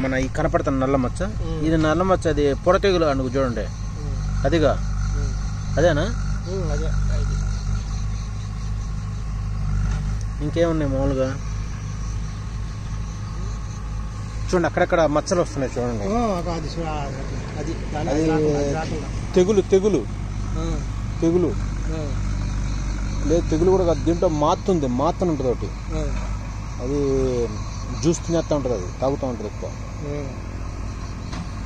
మన ఈ కనపడుతున్న నల్ల మచ్చ, ఇది నల్ల మచ్చ, అది పొడ తెగులు అనుకు చూడండి, అదిగా అదేనా? అదే. ఇంకేమున్నాయి మామూలుగా? చూడండి అక్కడక్కడ మచ్చలు వస్తున్నాయి చూడండి. అది తెగులు తెగులు తెగులు లేదు, తెగులు కూడా కాదు, దీంట్లో మాత్తుంది, మాత్తను ఉంటుంది ఒకటి, అది జ్యూస్ తినేస్తూ ఉంటుంది, అది తాగుతూ ఉంటుంది ఎక్కువ.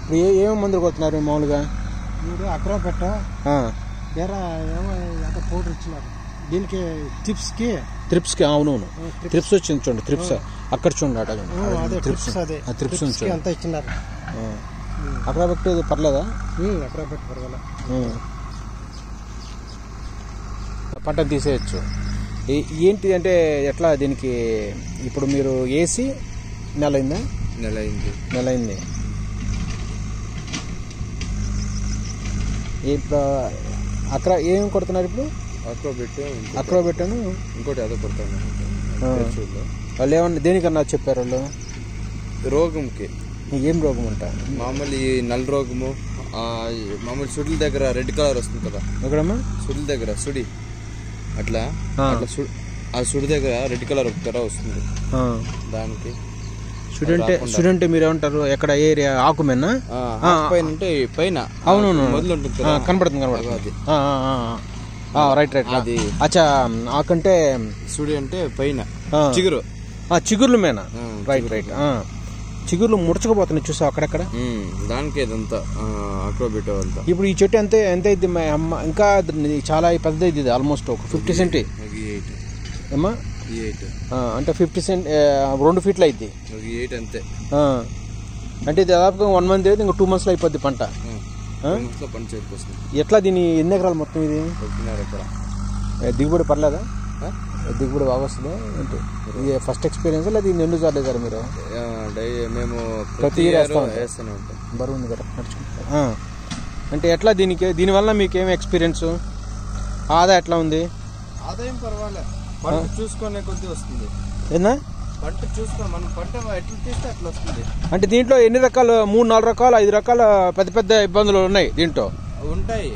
ఇప్పుడు ఏమేమి మందులు కొడుతున్నారు మామూలుగా? అక్రోపెట్ట వేరే ఏమో పౌడర్ ఇచ్చినారు దీనికి, త్రిప్స్కి. అవునవును, త్రిప్స్ వచ్చింది చూడండి, త్రిప్స్ అక్కడ చూడండి, త్రిప్స్ అంతా ఇచ్చినారు. అక్రోపెట్ పర్లేదా? అక్రోపెట్ పర్వాలా, పంట తీసేయచ్చు. ఏంటి అంటే ఎట్లా దీనికి? ఇప్పుడు మీరు ఏసీ నెల అయిందా? నెల అయింది. ఇప్పుడు ఏం కొడుతున్నారు ఇప్పుడు? అక్రోబెట్ అని ఇంకోటి అదే కొడతాను. వాళ్ళు ఏమన్నా దేనికన్నా చెప్పారు వాళ్ళు? రోగంకి. ఏం రోగం అంట? మామూలు నల్ల రోగము, మామూలు సుడుల దగ్గర రెడ్ కలర్ వస్తుంది కదా. ఎక్కడమ్మా? సుడుల దగ్గర, సుడి అట్లా ఆ సుడి దగ్గర రెడ్ కలర్ ఒకటర వస్తుంది దానికి. స్టూడెంట్ మీరు ఏమంటారు? ఎక్కడ ఏరియా? ఆకుమేనా? పైన అవునవును, మొదలు ఉంటుంది, కనపడుతుంది. రైట్. అది అచ్చా, ఆకంటే సుడి అంటే పైన చిగురు, చిగుర్లు మేనా? రైట్. చిగుర్లు ముడచకపోతున్నాయి చూసావు అక్కడక్కడ, దానికి ఇదంతా అక్రోబెట్ అంతా. ఇప్పుడు ఈ చెట్టు ఎంత అయింది? ఇంకా చాలా పెద్ద ఇది, ఆల్మోస్ట్ ఒక 50 సెంటి ఏమా? అంటే 50 సెంట్ 2 ఫీట్లు అయింది. 8 అంతే. అంటే దాదాపుగా 1 మంత్ అయితే ఇంకా 2 monthsలో అయిపోద్ది పంట. ఎట్లా దీని ఎన్ని ఎకరాలు మొత్తం ఇది? 1.5 ఎకరా. దిగుబడి పర్లేదా? దిగుబడి బాగా వస్తుందా? అంటే ఇది ఫస్ట్ ఎక్స్పీరియన్స్ లేదా ఇది ఎన్ని సార్లు వేసారు మీరు? మేము ప్రతి ఇయర్ వేస్తూనే ఉంటాం. బరువు ఉంది కదా నడుచుకుంటా. అంటే ఎట్లా దీనివల్ల మీకు ఏమి ఎక్స్పీరియన్స్? ఆదాయం ఎట్లా ఉంది? ఆదాయం పర్వాలేదు, పంట చూసుకునే కొద్ది వస్తుంది. ఏనా? పంట చూసుకో, మనం పంట ఎట్లా తీస్తే అట్లా వస్తుంది. అంటే దీంట్లో ఎన్ని రకాలు? 3-4 రకాలు 5 రకాల పెద్ద ఇబ్బందులు ఉన్నాయి దీంట్లో. ఉంటాయి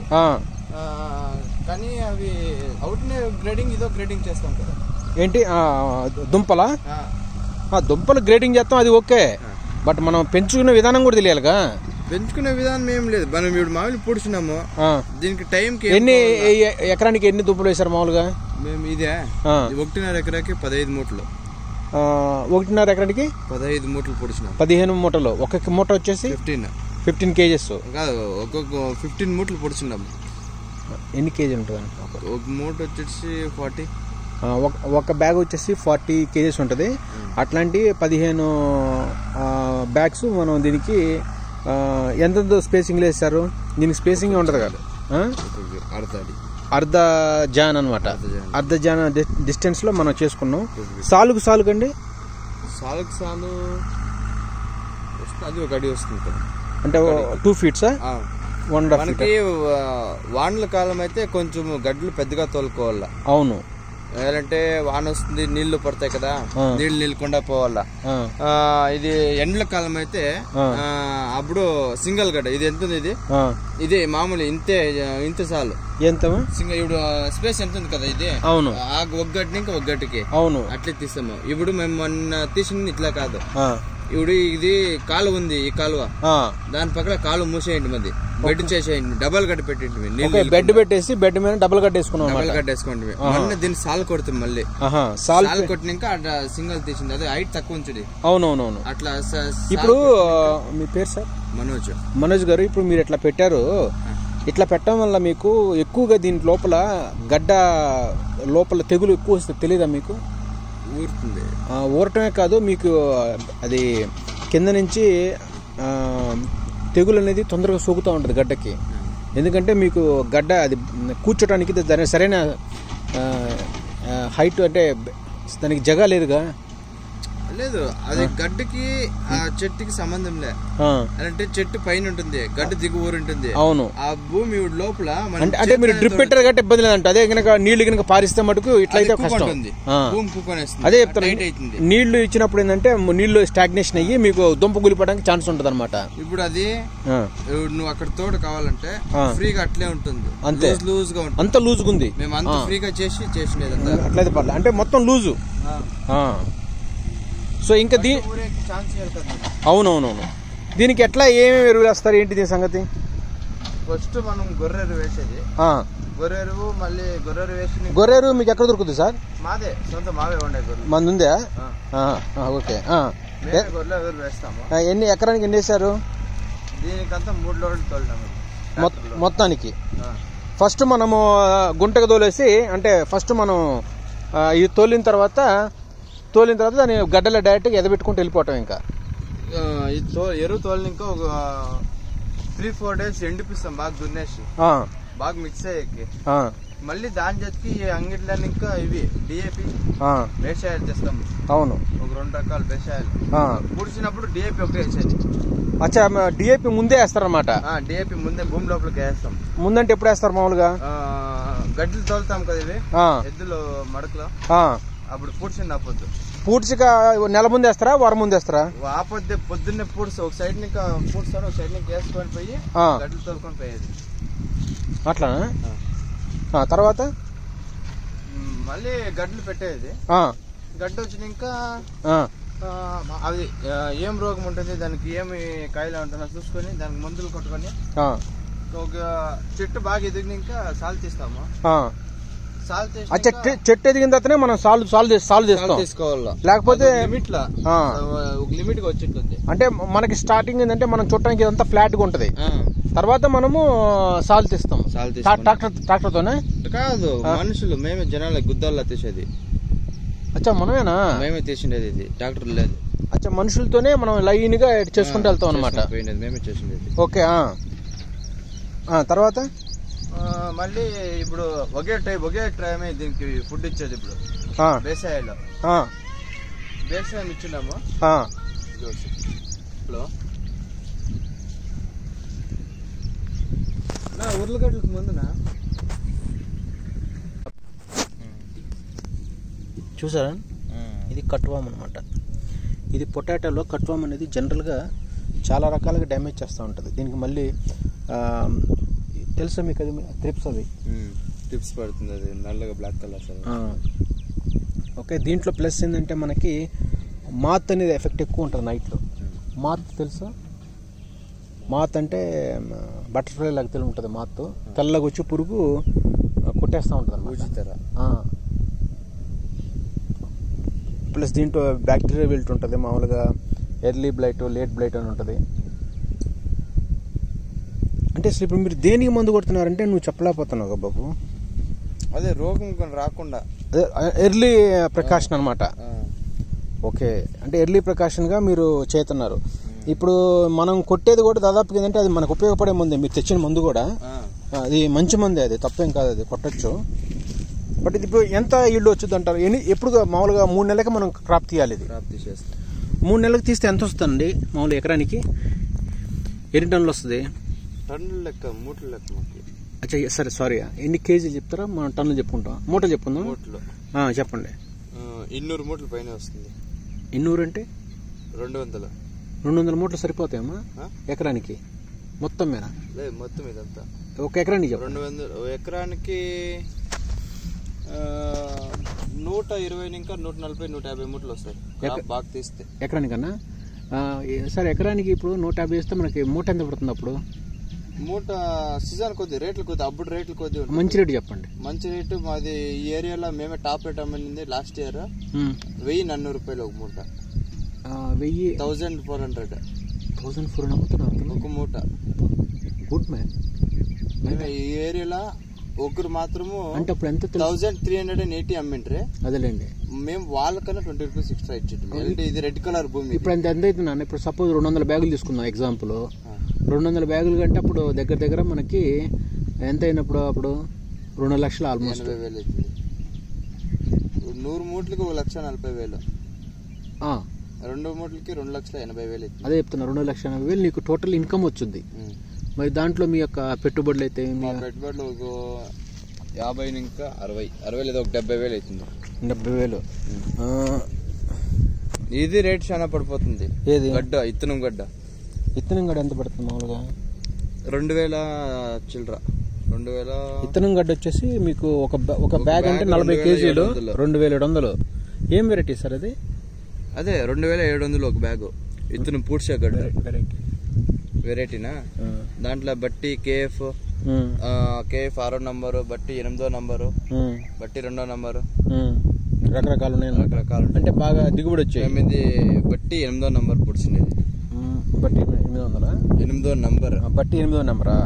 కానీ అవి అవుట్నే గ్రేడింగ్, ఇదో గ్రేడింగ్ చేస్తాం కదా. ఏంటి దుంపలా? దుంపలు గ్రేడింగ్ చేస్తాం, అది ఓకే. బట్ మనం పెంచుకునే విధానం కూడా తెలియాలిగా. పెంచుకునే విధానం ఏం లేదు, మనం ఇప్పుడు మామూలు పూడ్చినాము, దీనికి టైంకి. ఎకరానికి ఎన్ని దుంపలు వేసారు మామూలుగా? మేము ఇదే 1.5 ఎకరాకి 15 మూటలు. 1.5 ఎకరానికి 15 మూటలు పొడిచినాం. 15 మూటలు. ఒక్కొక్క మూట వచ్చేసి 15 kgs కాదు, ఒక్కొక్క 15 మూటలు పొడిచినాము. ఎన్ని కేజీలు ఉంటుంది? ఒక మూట వచ్చేసి 40. ఒక బ్యాగ్ వచ్చేసి 40 kgs ఉంటుంది. అట్లాంటి 15 బ్యాగ్స్ మనం దీనికి ఎంత స్పేసింగ్లో వేస్తారు? దీనికి స్పేసింగ్ ఉంటుంది కదా, అర్ధ జాన్ అనమాట. అర్ధ జాన్ డిస్టెన్స్లో మనం చేసుకున్నాం. సాలుకు అండి, సాలు అది ఒక అడి వస్తుంది అంటే 2 feet. మనకి వానల కాలం అయితే కొంచెం గడ్డలు పెద్దగా తోలుకోవాలా. అవును, ఏంటంటే వాన వస్తుంది, నీళ్లు పడతాయి కదా, నీళ్లు నిలకుండా పోవాలా. ఇది ఎండల కాలం అయితే అప్పుడు సింగల్ గడ్డ. ఇది ఎంత ఉంది? ఇది మామూలు ఇంతే చాలు. ఎంత ఇప్పుడు స్పేస్ ఎంత ఉంది కదా, ఇది అవును, ఒక గడ్డని ఇంకా ఒక గడ్డకి అవును అట్లే తీస్తాము. ఇప్పుడు మేము మొన్న తీసింది ఇట్లా కాదు. ఇప్పుడు ఇది కాలువ ఉంది, ఈ కాలువ దాని పక్కన కాలువ మూసేయండి, మధ్య బెడ్ చేసేయండి, డబల్ గడ్డ పెట్టండి. బెడ్ పెట్టేసి బెడ్ మీద డబల్ గడ్డ వేసుకున్నాం. డబల్ గడ్డ వేసుకోండి. మళ్ళీ దీన్ని సాల్ కొడుతుంది, మళ్ళీ సాల్ కొట్టినాక సింగల్ తీసింది. అదే హైట్ తక్కువ ఉంచుది. అవునవునవును. అట్లా. ఇప్పుడు మీ పేరు సార్? మనోజ్ గారు. ఇప్పుడు మీరు ఎట్లా పెట్టారు, ఇట్లా పెట్టడం వల్ల మీకు ఎక్కువగా దీని లోపల గడ్డ లోపల తెగులు ఎక్కువ వస్తుంది, తెలీదా మీకు? ఊరుతుంది. ఊరటమే కాదు, మీకు అది కింద నుంచి తెగులు అనేది తొందరగా సోకుతూ ఉంటుంది గడ్డకి. ఎందుకంటే మీకు గడ్డ అది కూర్చోటానికి సరైన హైట్, అంటే దానికి జగ లేదుగా. లేదు అది గడ్డికి ఆ చెట్టుకి సంబంధం లే. అంటే చెట్టు పైన ఉంటుంది, గడ్డి దిగు ఊరు ఉంటుంది. అవును, ఆ భూమి లోపల అంటే మీరు డ్రిప్ పెట్టారు కాబట్టి ఇబ్బంది లేదంట. అదే కనుక నీళ్లు కనుక పారిస్తే మటుకు ఇట్లయితే కష్టం. భూమి కుక్కొనేస్తుంది. అదే చెప్తారు, నీళ్లు ఇచ్చినప్పుడు ఏంటంటే నీళ్లు స్టాగ్నేషన్ అయ్యి మీకు దుంప గులిపడానికి ఛాన్స్ ఉంటుంది అనమాట. ఇప్పుడు అది నువ్వు అక్కడ తోడు కావాలంటే ఫ్రీగా అట్లే ఉంటుంది, అంతే లూజ్ గా ఉంటుంది. అంత లూజ్ ఉంది, మేము అంత ఫ్రీగా చేసినది అట్లయితే పర్లేదు. అంటే మొత్తం లూజు. సో ఇంకా అవునవునవును. దీనికి ఎట్లా ఏమేమి ఎరువులు వేస్తారు, ఏంటి దీని సంగతి? ఫస్ట్ మనం గొర్రెరు వేసేది, గొర్రెరు మళ్ళీ గొర్రెరు వేసి. గొర్రెరు మీకు ఎక్కడ దొరుకుతుంది సార్? మాదే సొంత, మావే ఉండే గొర్రెలు. మంది ఉందా? ఓకే. గొర్రెలు వేస్తాము. ఎన్ని ఎకరానికి ఎన్ని వేసారు? దీనికంతా 3 లోడ్లు తోలినాము మొత్తానికి. ఫస్ట్ మనము గుంటకు తోలేసి, అంటే ఫస్ట్ మనం ఇది తోలిన తర్వాత దాన్ని గడ్డలో డైరెక్ట్గా ఎదబెట్టుకుంటూ వెళ్ళిపోవటం. ఇంకా ఎరువు తోలిన ఇంకా ఒక 3-4 డేస్ ఎండిపిస్తాం బాగా దున్నేసి, బాగా మిక్స్ అయ్యేకి. మళ్ళీ దాని జతకి అంగిట్లో ఇంకా ఇవి డిఏపి వేసాయాలు చేస్తాము. అవును, ఒక 2 రకాల వేసాయాలు. పూడ్చినప్పుడు డిఏపి ఒకటి వేసేది. అచ్చా, డిఏపి ముందే వేస్తారనమాట? డిఏపి ముందే భూమి లోపలికి వేస్తాం. ముందంటే ఎప్పుడు వేస్తారు మామూలుగా? గడ్డలు తోలుతాం కదా ఇవి ఎద్దులు మడకలో, అప్పుడు పూడ్చింది ఆపొద్దు. పూడ్చిగా నెల ముందు వేస్తారా, వారం ముందు వేస్తారా? ఆపొద్దే పొద్దున్నే పూడ్చి ఒక సైడ్ ని పూడ్చాను, ఒక సైడ్ ని వేసుకొని పోయి గడ్డలు తోలుకొని పోయేది. అట్లానా? తర్వాత మళ్ళీ గడ్డలు పెట్టేది. గడ్డ వచ్చిన ఇంకా అది ఏం రోగం ఉంటుంది, దానికి ఏమి కాయలు ఉంటుందో చూసుకొని దానికి మందులు కొట్టుకొని ఒక చెట్టు బాగా ఎదిగినాక సాల్ తీస్తాము. చెట్టు ఎదిగిన తర్వాతనే మనం సాల్వ్ తీసుకోవాలి, లేకపోతే ఒక లిమిట్ గా వచ్చేట్టుంది. అంటే మనకి స్టార్టింగ్ ఏంటంటే మనం చూడటానికి ఇదంతా ఫ్లాట్ గా ఉంటది, తర్వాత మనము సాల్ తీస్తాం. ట్రాక్టర్ తోనే కాదు, మనుషులు మేమే జనాల గుద్దాల్లో తీసేది. అచ్చా, మనమేనా? మేమే తీసిండేది, ఇది ట్రాక్టర్ లేదు. అచ్చా, మనుషులతోనే మనం లైన్ గా చేసుకుంటూ వెళ్తాం అనమాట. మేమే చేసిండేది. ఓకే. తర్వాత మళ్ళీ ఇప్పుడు ఒకే టైమే దీనికి ఫుడ్ ఇచ్చేది. ఇప్పుడు బేసాయాలో బేసాయం ఇచ్చినాము. ఉర్లగడ్డలకు ముందున చూసారా, ఇది కట్వామ్ అనమాట. ఇది పొటాటోలో కట్వామ్ అనేది జనరల్గా చాలా రకాలుగా డ్యామేజ్ చేస్తూ ఉంటుంది. దీనికి మళ్ళీ తెలుసా మీకు, అది త్రిప్స్, అవి టిప్స్ పడుతుంది, అది నల్లగా బ్లాక్ కలర్. ఓకే. దీంట్లో ప్లస్ ఏంటంటే మనకి మాత్ అనేది ఎఫెక్ట్ ఎక్కువ ఉంటుంది నైట్లో. మాత్ తెలుసా? మాత్ అంటే బటర్ఫ్లై లాగా తెలివి ఉంటుంది. మాత్ తెల్లగా వచ్చి పురుగు కొట్టేస్తూ ఉంటుంది అన్నమాట. ప్లస్ దీంట్లో బ్యాక్టీరియా విల్ట్ ఉంటుంది. మామూలుగా ఎర్లీ బ్లైట్, లేట్ బ్లైట్ అని ఉంటుంది. అంటే అసలు ఇప్పుడు మీరు దేనికి మందు కొడుతున్నారంటే నువ్వు చెప్పలేకపోతున్నావు బాబు. అదే రోగం రాకుండా, అదే ఎర్లీ ప్రికాషన్ అనమాట. ఓకే, అంటే ఎర్లీ ప్రికాషన్గా మీరు చేస్తున్నారు. ఇప్పుడు మనం కొట్టేది కూడా దాదాపుగా ఏంటంటే అది మనకు ఉపయోగపడే మందే. మీరు తెచ్చిన మందు కూడా అది మంచి మందే, అది తప్పేం కాదు, అది కొట్టచ్చు. బట్ ఇది ఇప్పుడు ఎంత ఈల్డ్ వచ్చింది అంటారు? ఎప్పుడు మామూలుగా 3 నెలలకి మనం క్రాప్ తీయాలి. ఇది 3 నెలలకు తీస్తే ఎంత వస్తుందండి మామూలు ఎకరానికి? ఎన్ని టన్నులు వస్తుంది? టన్నుల లెక్క, మూటల లెక్క. అచ్చా, సరే, సారీ, ఎన్ని కేజీలు చెప్తారా? మనం టన్నులు చెప్పుకుంటాం, మూటలు చెప్పుకుందాం. చెప్పండి. 200 మూటల పైన వస్తుంది. 200 అంటే 200 మూటలు సరిపోతాయమ్మా ఎకరానికి? మొత్తం మీద? లేదు, మొత్తం ఇదంతా ఒక ఎకరానికి చెప్పండి. 200 ఎకరానికి 120 ఇంకా 140, 150 మూటలు వస్తాయి బాగా తీస్తే ఎకరానికన్నా. సరే, ఎకరానికి ఇప్పుడు 150 వేస్తే మనకి మూట ఎంత పడుతుంది? అప్పుడు మూట సీజన్ కొద్ది రేట్లు కొద్ది, అప్పుడు రేట్లు కొద్ది. మంచి రేటు చెప్పండి. మంచి రేటు మాది ఈ ఏరియాలో మేమే టాప్ రేట్ అమ్మింది. లాస్ట్ ఇయర్ 1400 రూపాయలు ఒక మూట. 1400 ఒక మూట. Good man. మేమే ఈ ఏరియాలో ఒకరు మాత్రము అంటే అప్పుడు ఎంత 1380 అమ్మిండ్రే. అదేలేండి, మేము వాళ్ళకన్నా 20 రూపీస్ ఎక్స్ట్రా ఇచ్చేట్టు. ఇది రెడ్ కలర్ భూమి. ఇప్పుడు ఎంత అవుతుంది? ఇప్పుడు సపోజ్ 200 బ్యాగులు తీసుకుందాం ఎగ్జాంపుల్. 200 బ్యాగులు కంటే అప్పుడు దగ్గర మనకి ఎంత అయినప్పుడు? అప్పుడు 2 లక్షలు, ఆల్మోస్ట్ 80,000 అవుతుంది. 100 మూట్లకి 1,40,000. 2 మూటలకి 2,80,000 అదే చెప్తున్నా, 2,80,000 నీకు టోటల్ ఇన్కమ్ వచ్చింది. మరి దాంట్లో మీ యొక్క పెట్టుబడులు అయితే పెట్టుబడులు 50 ఇంకా 60 లేదా 70,000 అవుతుంది. 70,000. ఇది రేట్ చాలా పడిపోతుంది. ఏది గడ్డ ఇత్తనం గడ్డ ఎంత పడుతుంది మామూలుగా? 2,000 చిల్లర. 2,000 ఇత్తనం గడ్డ వచ్చేసి మీకు ఒక బ్యాగ్ అంటే 40 కేజీలు 2,700. ఏం వెరైటీ సార్ అది? అదే 2,700 ఒక బ్యాగ్ ఇత్తనం పూడ్చే గడ్డ వెరైటీనా. దాంట్లో బట్టి KF 6వ నంబరు, బట్టి 8వ నంబరు, బట్టి 2వ నంబరు, రకరకాలు అంటే బాగా దిగుబడి వచ్చాయి. బట్టి 8వ నంబర్ పుడిచినది. బట్టి 800. 8వ నంబర్. బట్టి 8వ నంబరా?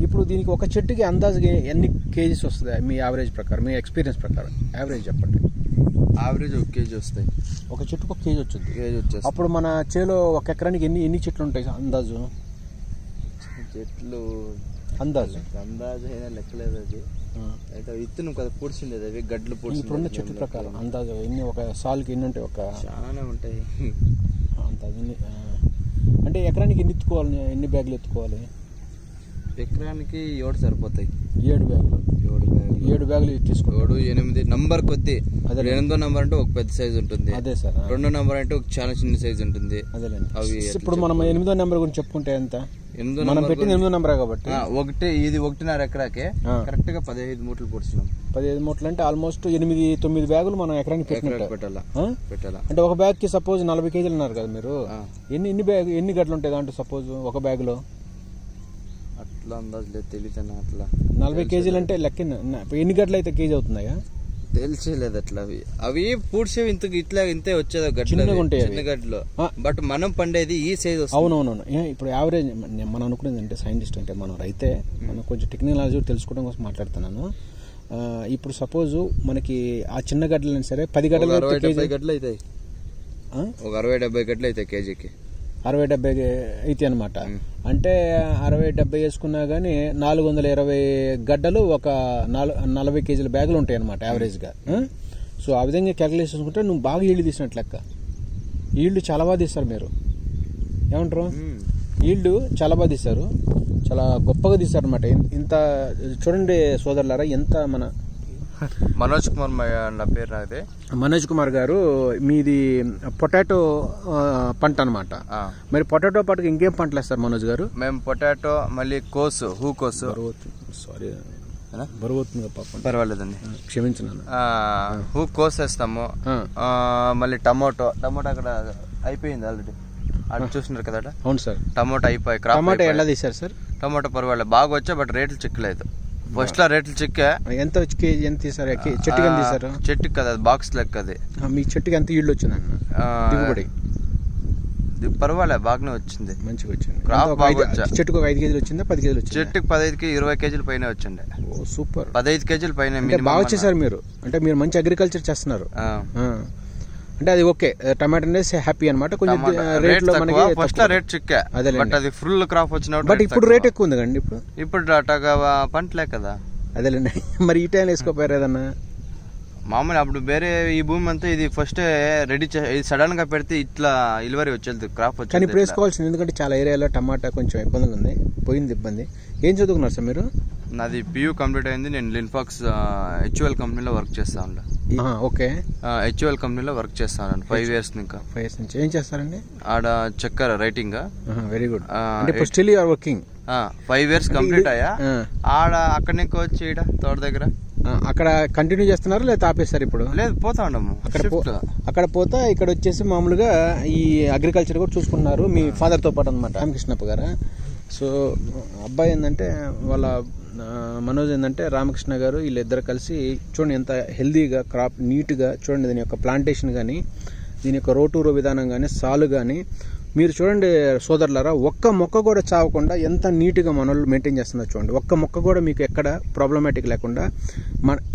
ఇప్పుడు దీనికి ఒక చెట్టుకి అందాజుగా ఎన్ని కేజీస్ వస్తుంది మీ యావరేజ్ ప్రకారం, మీ ఎక్స్పీరియన్స్ ప్రకారం యావరేజ్ చెప్పండి. యావరేజ్ 1 కేజీ వస్తాయి. ఒక చెట్టుకు 1 కేజీ వచ్చింది. అప్పుడు మన చేలో 1 ఎకరానికి ఎన్ని చెట్లు ఉంటాయి అందాజు? చెట్లు అందాజు అయినా లెక్కలేదు. అది అయితే ఇత్తనం కదా పూడ్చిండేది, అవి గడ్లు పూడ్చి. ఇప్పుడున్న చెట్ల ప్రకారం అందాజు ఎన్ని, ఒక సాల్కి ఎన్ని ఉంటాయి? చాలా ఉంటాయి అందాజు. అంటే ఎకరానికి ఎన్ని బ్యాగులు ఎత్తుకోవాలి? ఎకరానికి 7 సరిపోతాయి. 7 బ్యాగులు తీసుకో. 8 నంబర్ కొద్ది. 8వ నంబర్ అంటే ఒక పెద్ద సైజ్ ఉంటుంది. అదే సార్. 2వ నంబర్ అంటే ఒక చాలా చిన్న సైజ్ ఉంటుంది. అవి ఇప్పుడు మనం 8వ నంబర్ గురించి చెప్పుకుంటే ఎంత? మనం పెట్టిన 8వ నంబర్ కాబట్టి ఇది 1.5 ఎకరాకే కరెక్ట్ గా 15 మూటలు పొడిచినాం. 15 మూటలు అంటే ఆల్మోస్ట్ 8-9 బ్యాగులు మనం ఎకరానికి పెట్టాలా. అంటే ఒక బ్యాగ్ కి సపోజ్ 40 కేజీలు అన్నారు కదా మీరు. ఎన్ని గడ్డలు ఉంటాయి దాంట్లో సపోజ్ ఒక బ్యాగ్ లో? అట్లా అందాజు లేదు, తెలియదు అట్లా. 40 కేజీలు అంటే లెక్క ఎన్ని గడ్డలు అయితే కేజీ అవుతున్నాయా? తెలిసేలేదు అట్లా. అవి పూడ్చేవి ఇంతే వచ్చేది చిన్న గడ్డలు. బట్ మనం పండేది ఈ సైజ్. అవునవును. ఇప్పుడు యావరేజ్ మనం అనుకునేది అంటే సైంటిస్ట్ అంటే మనం రైతే, మనం కొంచెం టెక్నాలజీ తెలుసుకోవడం కోసం మాట్లాడుతున్నాను. ఇప్పుడు సపోజ్ మనకి ఆ చిన్న గడ్డలైనా సరే 10 గడ్డలు 60-70 గడ్డలు అవుతాయి. ఒక 60-70 గడ్డలు అవుతాయి కేజీకి. 60-70 అయితే అనమాట. అంటే 60-70 వేసుకున్నా గానీ 420 గడ్డలు ఒక 40 కేజీల బ్యాగులు ఉంటాయి అనమాట యావరేజ్ గా. సో ఆ విధంగా క్యాలిక్యులేట్ చేసుకుంటే నువ్వు బాగా ఈల్డ్ తీసినట్లు లెక్క. ఈల్డ్ చాలా బాగా తీస్తారు మీరు, ఏమంటారు? ఈల్డ్ చాలా బాగా తీశారు, చాలా గొప్పగా తీశారు అనమాట. ఇంత చూడండి సోదరులారా, ఎంత మన మనోజ్ కుమార్ నా పేరు. అదే మనోజ్ కుమార్ గారు, మీది పొటాటో పంట అనమాట. మరి పొటాటో పాటుగా ఇంకేం పంటలు వేస్తారు మనోజ్ గారు? మేము పొటాటో, మళ్ళీ కోసు, హూకోసు. సారీ బరువు అవుతుంది పాపం, పర్వాలేదండి, క్షమించినాను. హూ కోసేస్తాము. మళ్ళీ టమోటో అక్కడ అయిపోయింది ఆల్రెడీ, అది చూస్తున్నారు కదా. అవును సార్, టమోటా అయిపోయి. టమాటా ఎలా తీశారు సార్? టమోటా పర్వాలేదు, బాగా వచ్చా, బట్ రేట్లు చిక్కలేదు. ఫస్ట్ లో రేట్లు చిక్కా. ఎంత కేజీ ఎంత తీసారు? చెట్టుకి ఎంత తీసారు? చెట్టుకి కదా, బాక్స్ లెక్క. అది మీ చెట్టుకి ఎంత ఈల్డ్ వచ్చిందన్న దిగుబడి? పర్వాలే, బాగానే వచ్చింది, మంచిగా వచ్చింది. చెట్టుకు 5 కేజీలు వచ్చిందా 10 కేజీలు వచ్చింది? చెట్టుకి 15-20 కేజీల పైన వచ్చిండే. సూపర్. 15 కేజీల పైన బాగా వచ్చేసారు మీరు. అంటే మీరు మంచి అగ్రికల్చర్ చేస్తున్నారు అంటే అది ఓకే. టమాటో అనేది హ్యాపీ అనమాట. కొంచెం రేట్ లో మనకి ఫస్ట్ రేట్ చిక్కా, బట్ అది ఫుల్ క్రాప్ వచ్చినప్పుడు. బట్ ఇప్పుడు రేట్ ఎక్కువ ఉంది కండి. ఇప్పుడు పంటలే కదా. అదేలేండి. మరి ఈ టైం వేసుకోపోయారు ఏదన్నా? మామూలు అప్పుడు వేరే ఈ భూమి అంతా ఇది ఫస్ట్ రెడీ సడన్ గా పెడితే ఇట్లా ఇలువరి వచ్చేది, క్రాప్ వచ్చేది. కానీ ఇప్పుడు వేసుకోవాల్సింది, ఎందుకంటే చాలా ఏరియాలో టమాటా కొంచెం ఇబ్బందిగా ఉంది, పోయింది ఇబ్బంది. ఏం చదువుకున్నారు సార్ మీరు? నాది PU కంప్లీట్ అయింది. నేను లిన్ఫాక్స్ HUL కంపెనీలో వర్క్ చేస్తా ఉన్నా. ఓకే, HUL కంపెనీలో వర్క్ చేస్తాను 5 years. ఇంకా 5 years నుంచి ఏం చేస్తారండి? ఆడ చక్కర రైటింగ్. Very good. అంటే ఇప్పుడు still you are working? 5 years complete అయ్యా. ఆడ అక్కడి నుంచి వచ్చి ఈడ తోట దగ్గర అక్కడ కంటిన్యూ చేస్తున్నారు లేదా ఆపేస్తారు ఇప్పుడు? లేదు, పోతా ఉండము. అక్కడ పోతా ఇక్కడ వచ్చేసి మామూలుగా ఈ అగ్రికల్చర్ కూడా చూసుకున్నారు మీ ఫాదర్ తో పాటు అనమాట, రామకృష్ణప్ప గారు. సో అబ్బాయి ఏంటంటే వాళ్ళ మనోజ్ ఏంటంటే రామకృష్ణ గారు, వీళ్ళిద్దరు కలిసి చూడండి ఎంత హెల్దీగా క్రాప్ నీట్గా చూడండి. దీని యొక్క ప్లాంటేషన్ కానీ, దీని యొక్క రోటూరో విధానం కానీ, సాలు కానీ మీరు చూడండి సోదరులారా, ఒక్క మొక్క కూడా చావకుండా ఎంత నీట్గా మన వాళ్ళు మెయింటైన్ చేస్తున్నారు చూడండి. ఒక్క మొక్క కూడా మీకు ఎక్కడ ప్రాబ్లమాటిక్ లేకుండా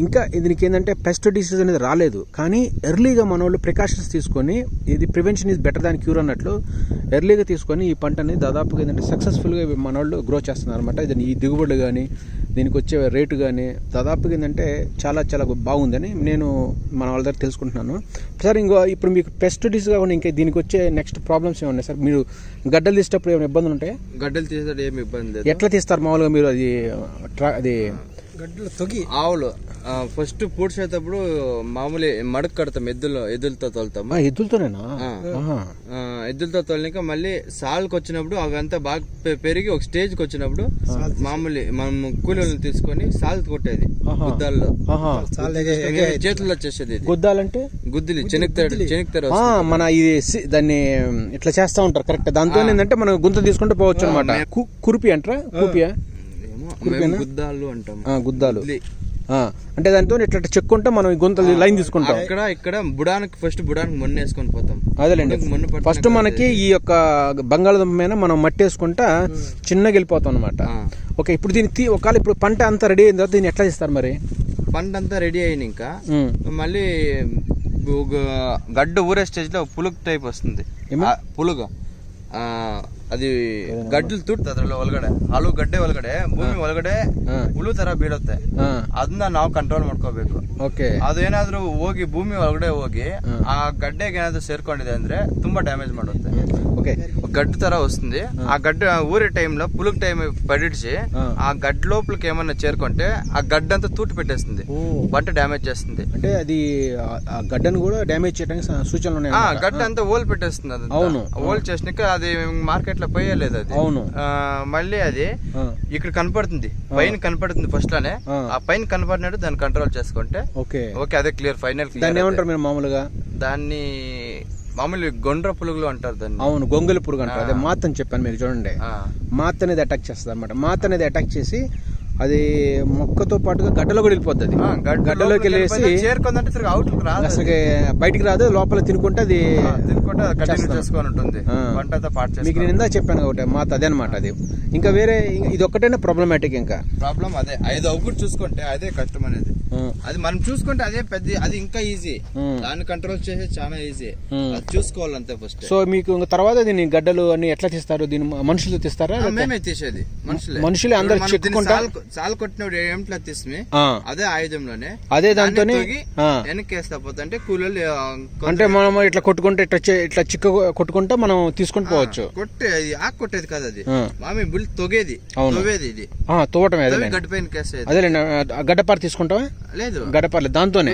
ఇంకా దీనికి ఏంటంటే పెస్ట్ డిసీజ్ అనేది రాలేదు, కానీ ఎర్లీగా మన వాళ్ళు ప్రికాషన్స్ తీసుకొని, ఇది prevention is better than cure అన్నట్లు ఎర్లీగా తీసుకొని ఈ పంటని దాదాపుగా ఏంటంటే సక్సెస్ఫుల్గా మన వాళ్ళు గ్రో చేస్తున్నారు అనమాట. ఇది ఈ దిగుబడులు కానీ దీనికి వచ్చే రేటు కానీ దాదాపుగా ఏంటంటే చాలా చాలా బాగుందని నేను మన వాళ్ళ దగ్గర తెలుసుకుంటున్నాను. సార్ ఇప్పుడు మీకు పెస్ట్ డిసీజ్ కాకుండా ఇంకా దీనికి వచ్చే నెక్స్ట్ ప్రాబ్లమ్స్ ఏమన్నా సార్? మీరు గడ్డలు తీసేటప్పుడు ఏమైనా ఇబ్బందులు ఉంటాయా? గడ్డలు తీసేటప్పుడు ఏమి ఇబ్బంది లేదు. ఎట్లా తీస్తారు మామూలుగా మీరు? అది గడ్డలు తొగి ఆవులు ఫస్ట్ పూడ్చేటప్పుడు మామూలు మడక కడతాం, ఎద్దులతో తోలుతాము. ఎద్దులతోనేనా? ఎద్దులతో తోలినాక మళ్ళీ సాల్కి వచ్చినప్పుడు అవంతా బాగా పెరిగి ఒక స్టేజ్ కి వచ్చినప్పుడు మామూలు మనం కూలీలను తీసుకొని సాల్ కొట్టేది గుద్దాల్లో, చేతుల్లో వచ్చేసేది. గుద్దాలంటే గుద్దిలి చెనిక్తారు మన ఇది దాన్ని ఇట్లా చేస్తా ఉంటారు కరెక్ట్. దాంతో ఏంటంటే మనం గుంత తీసుకుంటూ పోవచ్చు అనమాట. కురిపి అంటారా? కూపియా? గుద్దాలు అంటాం. గుద్దాలు అంటే దాంతో ఇట్లా చెక్కుంటే మనం గుంతలు లైన్ తీసుకుంటాం. ఇక్కడ బుడానికి ఫస్ట్ మొన్న వేసుకొని పోతాం. అదేలేండి, ఫస్ట్ మనకి ఈ యొక్క బంగాళదుంప మీద మనం మట్టి వేసుకుంటా చిన్నగా వెళ్ళిపోతాం అనమాట. ఓకే, ఇప్పుడు దీన్ని ఒకవేళ ఇప్పుడు పంట అంతా రెడీ అయిన తర్వాత దీన్ని ఎట్లా చేస్తారు మరి? పంట అంతా రెడీ అయిన ఇంకా మళ్ళీ గడ్డ ఊరే స్టేజ్ లో పులుగు టైప్ వస్తుంది. పులుగు అది ಗಡ್ಡಲ್ ತುಟ್ಟ ಅದ್ರಲ್ಲಿ ಒಳಗಡೆ ಆಲೂಗಡ್ಡೆ ಒಳಗಡೆ ಭೂಮಿ ಒಳಗಡೆ ಹುಳು ತರ ಬೀಳುತ್ತೆ. ಅದನ್ನ ನಾವು ಕಂಟ್ರೋಲ್ ಮಾಡ್ಕೋಬೇಕು. ಅದೇನಾದ್ರೂ ಹೋಗಿ ಭೂಮಿ ಒಳಗಡೆ ಹೋಗಿ ಆ ಗಡ್ಡೆಗೆ ಏನಾದ್ರು ಸೇರ್ಕೊಂಡಿದೆ ಅಂದ್ರೆ ತುಂಬಾ ಡ್ಯಾಮೇಜ್ ಮಾಡುತ್ತೆ. గడ్డు తర వస్తుంది. ఆ గడ్డ ఊరే టైంలో పులుగు టైం పడిచి ఆ గడ్డ లోపలికి ఏమన్నా చేరుకుంటే ఆ గడ్డ అంతా తూటి పెట్టేస్తుంది, పంట డ్యామేజ్ చేస్తుంది. అంటే అది గడ్డను కూడా డ్యామేజ్ చేయడానికి సూచనలు ఉన్నాయి. గడ్డ అంతా ఓల్ పెట్టేస్తుంది. అది ఓల్ చేసినాక అది మార్కెట్ లో పోయలేదు. అది మళ్ళీ అది ఇక్కడ కనపడుతుంది, పైన కనపడుతుంది ఫస్ట్ లోనే. ఆ పైన కనపడినట్టు దాన్ని కంట్రోల్ చేసుకుంటే ఓకే అదే క్లియర్, ఫైనల్ క్లియర్. దాన్ని ఏమంటారు మీరు మామూలుగా? దాన్ని మామూలు గొండ్ర పురుగులు అంటారు దాన్ని. అవును, గొంగలి పురుగు అంటారు. అదే మాత్ అని చెప్పాను మీరు చూడండి. మాత్ అనేది అటాక్ చేస్తుంది అనమాట. మాత్ అనేది అటాక్ చేసి అది మొక్కతో పాటుగా గడ్డలో కూడా వెళ్ళిపోతుంది. గడ్డలోకి వెళ్ళేసి అసలు బయటికి రాదు, లోపల తినుకుంటే అది మీకు నేను ఇందా చెప్పాను ఒకటి మాత్, అదే అనమాట. అది ఇంకా వేరే ఇది ఒక్కటైనా ప్రాబ్లమాటిక్. ఇంకా ప్రాబ్లం అదే 5 ఒకటి చూసుకుంటే అదే కష్టం అనేది. అది మనం చూసుకుంటే అదే పెద్ద, అది ఇంకా ఈజీ. దాన్ని కంట్రోల్ చేసి చాలా ఈజీ. అది చూసుకోవాలంతే ఫస్ట్. సో మీకు తర్వాత దీన్ని గడ్డలు అన్ని ఎట్లా తీస్తారు? దీన్ని మనుషులు తీస్తారా? మేమే తీసేది, మనుషులే అందరు చెప్పుకుంటారు. సాల్ కొట్టినప్పుడు ఏమిట్లా తీసి అదే ఆయుధంలోనే అదే దాంతో వెనక్కేస్తా పోతే అంటే కూలీలు అంటే మనం ఇట్లా కొట్టుకుంటే ఇట్లా చిక్క కొట్టుకుంటే మనం తీసుకుంటూ పోవచ్చు. కొట్టేది ఆకు కొట్టేది కాదు, అది మామి బుల్ తొగేది ఇది తోవటమే. గడ్డ పైన కేసేది. అదే గడ్డపార తీసుకుంటావా? లేదు, గడ్డపారలే, దాంతోనే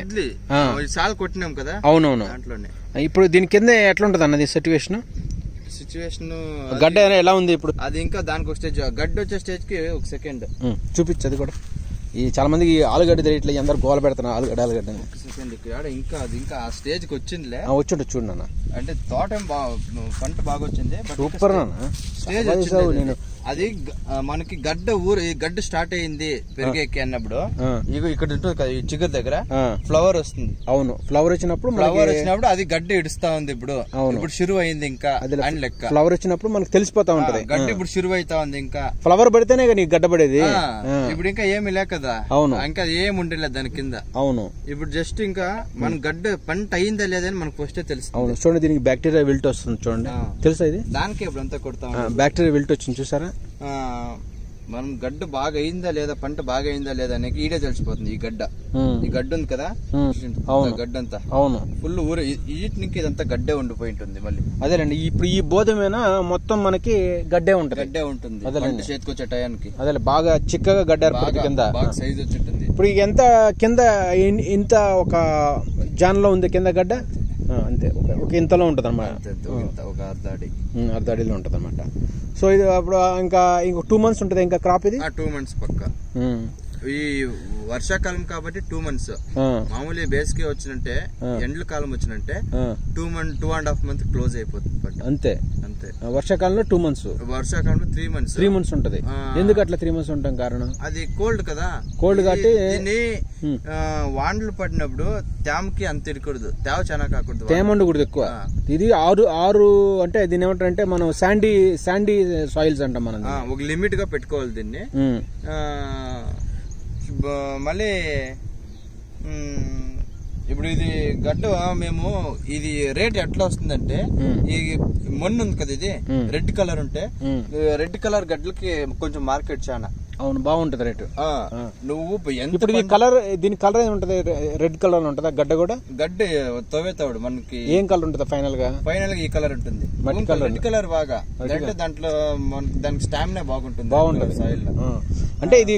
సాల్ కొట్టినాం కదా. అవునవును. దాంట్లోనే ఇప్పుడు దీని కింద ఎట్లా ఉంటది అన్నది సిచ్యువేషన్? గడ్డ ఎలా ఉంది ఇప్పుడు? అది ఇంకా దానికి ఒక స్టేజ్, గడ్డ వచ్చే స్టేజ్ కి ఒక సెకండ్ చూపించు. అది కూడా ఈ చాలా మందికి ఆలుగడ్డ తెలియట్లే, అందరు గోల పెడుతున్నారు ఆలుగడ్డ. ఇంకా అది ఇంకా ఆ స్టేజ్ కి వచ్చిందిలే. వచ్చిండు చూడు నాన్న. అంటే తోట పంట బాగా వచ్చింది, సూపర్ నాన్న. స్టేజ్ వచ్చింది. నేను అది మనకి గడ్డ స్టార్ట్ అయింది పెరిగేకి అన్నప్పుడు ఇక్కడ ఉంటుంది కదా, ఈ చిగురు దగ్గర ఫ్లవర్ వస్తుంది. అవును, ఫ్లవర్ వచ్చినప్పుడు అది గడ్డ ఇడుస్తా ఉంది. ఇప్పుడు షురు అయింది ఇంకా అని లెక్క. ఫ్లవర్ వచ్చినప్పుడు మనకు తెలిసిపోతా ఉంటది గడ్డ ఇప్పుడు షురు అవుతా ఉంది. ఇంకా ఫ్లవర్ పడితేనే నీకు గడ్డ పడేది. ఇప్పుడు ఇంకా ఏమి లే కదా. అవును, ఇంకా ఏమి ఉండలేదు దాని కింద. అవును, ఇప్పుడు జస్ట్ ఇంకా మన గడ్డ పంట అయిందా లేదని మనకు ఫస్ట్ తెలుసు. అవును, చూడండి దీనికి బ్యాక్టీరియా విల్ట్ వస్తుంది చూడండి, తెలుసా ఇది? దానికి ఇప్పుడు అంతా కొడతాం. బ్యాక్టీరియా విల్ట్ వచ్చింది చూసారా? మనం గడ్డ బాగా అయిందా లేదా, పంట బాగా అయిందా లేదా అనేది ఈడే తెలిసిపోతుంది. ఈ గడ్డ ఉంది కదా, గడ్డ అంతా అవును ఫుల్ ఊర వీటికి ఇదంతా గడ్డే ఉండిపోయి ఉంటుంది. మళ్ళీ అదేనండి, ఇప్పుడు ఈ బోధమేనా మొత్తం మనకి గడ్డే ఉంటుంది. పంట చేతికొచ్చే టయానికి అదే బాగా చిక్కగా గడ్డ కింద బాగా సైజ్ వచ్చి ఉంటుంది. ఇప్పుడు ఎంత కింద ఇంత ఒక జాన్లో ఉంది కింద గడ్డ, అంతే ఒక ఇంతలో ఉంటది అన్నమాట. ఒక అర్ధ అడిలో ఉంటది అన్నమాట. సో ఇది అప్పుడు ఇంకా 2 months ఉంటుంది ఇంకా క్రాప్. ఇది 2 months పక్క. ఈ వర్షాకాలం కాబట్టి 2 months. మామూలు బేసికే వచ్చినంటే ఎండ్ల కాలం వచ్చినంటే 2.5 months క్లోజ్ అయిపోతుంది. అంతే. అంతే. వర్షాకాలంలో 2 months, వర్షాకాలంలో 3 months. 3 months ఉంటది. ఎందుకు అట్లా 3 months ఉంటాం కారణం? అది కోల్డ్ కదా, కోల్డ్ కాబట్టి వాండ్లు పడినప్పుడు తేమకి అంత ఇడకూడదు, తేవ చాలా కాకూడదు, తేమ ఉండకూడదు ఎక్కువ. ఇది 6 అంటే దీని ఏమంటారంటే మనం శాండీ సాయిల్స్ అంటాం మనం. ఒక లిమిట్ గా పెట్టుకోవాలి దీన్ని. మళ్ళీ ఇప్పుడు ఇది గడ్డ మేము ఇది రేట్ ఎట్లా వస్తుందంటే, ఈ మొన్న ఉంది కదా ఇది రెడ్ కలర్ ఉంటే, రెడ్ కలర్ గడ్డలకి కొంచెం మార్కెట్ చాలా. అవును, బాగుంటది రేటు. నువ్వు ఇప్పుడు దీని కలర్ ఏముంటది? రెడ్ కలర్ లో ఉంటదా గడ్డ కూడా? గడ్డ తవ్వేతాడు మనకి ఏం కలర్ ఉంటదా? ఫైనల్ గా ఈ కలర్ ఉంటుంది, రెడ్ కలర్ బాగా. అంటే దాంట్లో దానికి స్టామినా బాగుంటుంది సాయిల్ లో. అంటే ఇది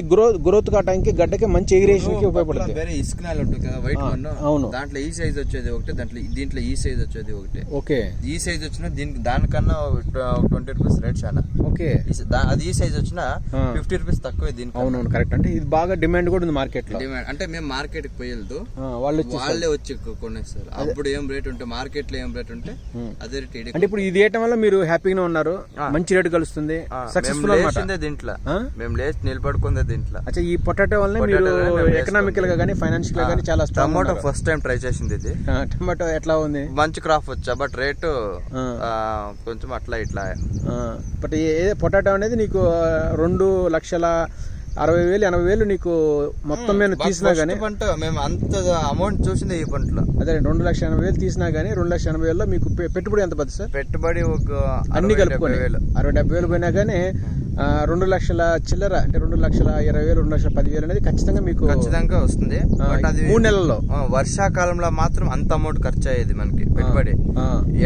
గ్రోత్ కావడానికి గడ్డకి మంచి ఇరిగేషన్ కి ఉపయోగపడుతుంది. వేరే ఇసుకనాలు ఉంటుంది కదా వైట్ వన్, అవును, దాంట్లో ఈ సైజ్ వచ్చేది ఒకటి, దీంట్లో ఈ సైజ్ వచ్చేది ఒకటి. ఓకే, ఈ సైజ్ వచ్చిన దీనికి దానికన్నా 20 రూపీస్ రేట్ చాలా. ఓకే, అది ఈ సైజ్ వచ్చిన 50 రూపీస్ తక్కువ దీనికి. అవునవును, కరెక్ట్. అంటే ఇది బాగా డిమాండ్ కూడా ఉంది మార్కెట్ లో. డిమాండ్ అంటే మేము మార్కెట్ కి పోయేది, వాళ్ళే వచ్చి కొనేస్తారు. అప్పుడు ఏం రేట్ ఉంటే మార్కెట్ లో ఏం రేట్ ఉంటే అదే రేట్. అంటే ఇప్పుడు ఇది వేయటం వల్ల మీరు హ్యాపీగా ఉన్నారు, మంచి రేటు కలుస్తుంది, సక్సెస్ఫుల్ అన్నమాట. దీంట్లో మేము లేచి నిలబడుకుందే దీంట్లో. అచ్చా, ఈ పొటాటో వల్ల మీరు ఎకనామికల్ గా కానీ ఫైనాన్షియల్ గా కానీ చాలా strong. Tomato first time try చేసింది ఇది. టమాటో ఎట్లా ఉంది? మంచి క్రాప్ వచ్చా, బట్ రేటు కొంచెం అట్లా ఇట్లా. బట్ పొటాటో అనేది నీకు 2,60,000-80,000 నీకు మొత్తం మేము తీసినా గానీ, పంట మేము అంత అమౌంట్ చూసింది ఈ పంటలో. అదే 2,80,000 తీసినా గానీ 2,80,000 మీకు పెట్టుబడి ఎంత పడుతుంది సార్? పెట్టుబడి ఒక అన్ని కలుపుకొని 60,000-70,000 పోయినా గానీ 2,00,000 చిల్లర, అంటే 2,20,000 2,10,000 అనేది ఖచ్చితంగా మీకు వస్తుంది. బట్ అది 3 నెలల్లో. వర్షాకాలంలో మాత్రం అంత అమౌంట్ ఖర్చు అయ్యేది మనకి పెట్టుబడి.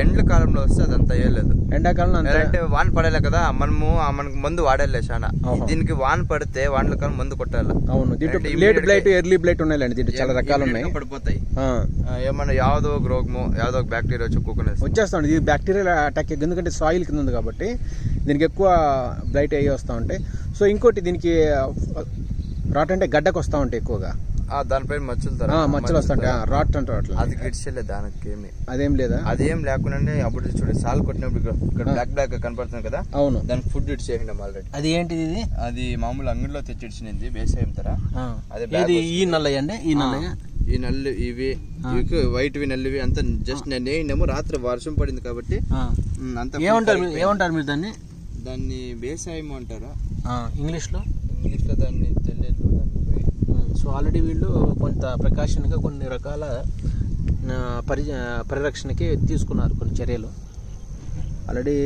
ఎండ్ల కాలంలో వస్తే అదంతా అయ్యలేదు. ఎండాకాలంలో అంటే వాన పడేలే కదా, మనకు మందు వాడేలే చాలా. దీనికి వాన పడితే వానల కాలం మందు కొట్టాలి. అవును, లేట్ బ్లైట్, ఎర్లీ బ్లైట్ ఉన్నాయండి, దీంట్లో చాలా రకాలు ఉన్నాయి. పడిపోతాయి. ఏమన్నా యావదో ఒక రోగము, యావదో ఒక బ్యాక్టీరియా వచ్చేస్తాం. ఇది బ్యాక్టీరియా అటాక్, ఎందుకంటే సాయిల్ కింద ఉంది కాబట్టి దీనికి ఎక్కువ బ్లైట్ అయ్యి వస్తూ ఉంటాయి. సో ఇంకోటి దీనికి రాట్ అంటే గడ్డకు వస్తూ ఉంటాయి ఎక్కువగా, దానిపైన మచ్చలు వస్తుంటాయి, రాట్ అంటారు అట్లా. అది గిడ్చలేదు, దానికి ఏమి అదేం లేదా? అదేం లేకుండా అప్పుడు చూడండి సాల్ కొట్టినప్పుడు ఇక్కడ బ్లాక్ కనపడుతుంది కదా. అవును, దానికి ఫుడ్ ఇచ్చేయండి ఆల్రెడీ. అది ఏంటిది? ఇది అది మామూలు అంగడిలో తెచ్చి ఇచ్చింది బేసాయం తర. అదే ఈ నల్లయండి, ఈ నల్లు ఇవి వైట్వి నల్లువి అంతా జస్ట్ నేనేమో రాత్రి వర్షం పడింది కాబట్టి అంత. ఏమంటారు మీరు దాన్ని? దాన్ని బేసాయం అంటారా ఇంగ్లీష్ లో దాన్ని తెలియదు. సో ఆల్రెడీ వీళ్ళు కొంత ప్రికాషన్గా కొన్ని రకాల పరిరక్షణకి తీసుకున్నారు కొన్ని చర్యలు, ఆల్రెడీ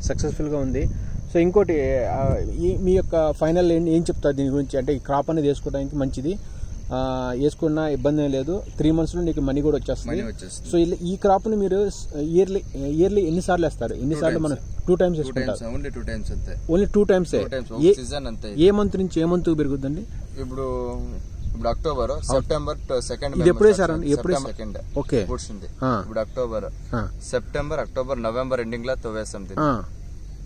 సక్సెస్ఫుల్గా ఉంది. సో ఇంకోటి మీ యొక్క ఫైనల్ ఏం చెప్తారు దీని గురించి? అంటే ఈ క్రాప్ అనేది వేసుకోవడానికి మంచిది, వేసుకున్న ఇబ్బంది ఏం లేదు, 3 months లో నీకు మనీ కూడా వచ్చేస్తుంది. సో ఈ క్రాప్ ని మీరు ఇయర్లీ ఎన్నిసార్లు వేస్తారు? ఎన్నిసార్లు మనం 2 times వేసుకుంటారు? Only 2 times. ఏ మంత్ నుంచి ఏ మంత్ పెరుగుతుందండి? ఇప్పుడు అక్టోబర్, సెప్టెంబర్ 2nd. ఇది ఎప్పుడు వేసారండి? ఎప్పుడు? ఓకే, ఇప్పుడు October, September, October, November ending లో తోవేస్తాం.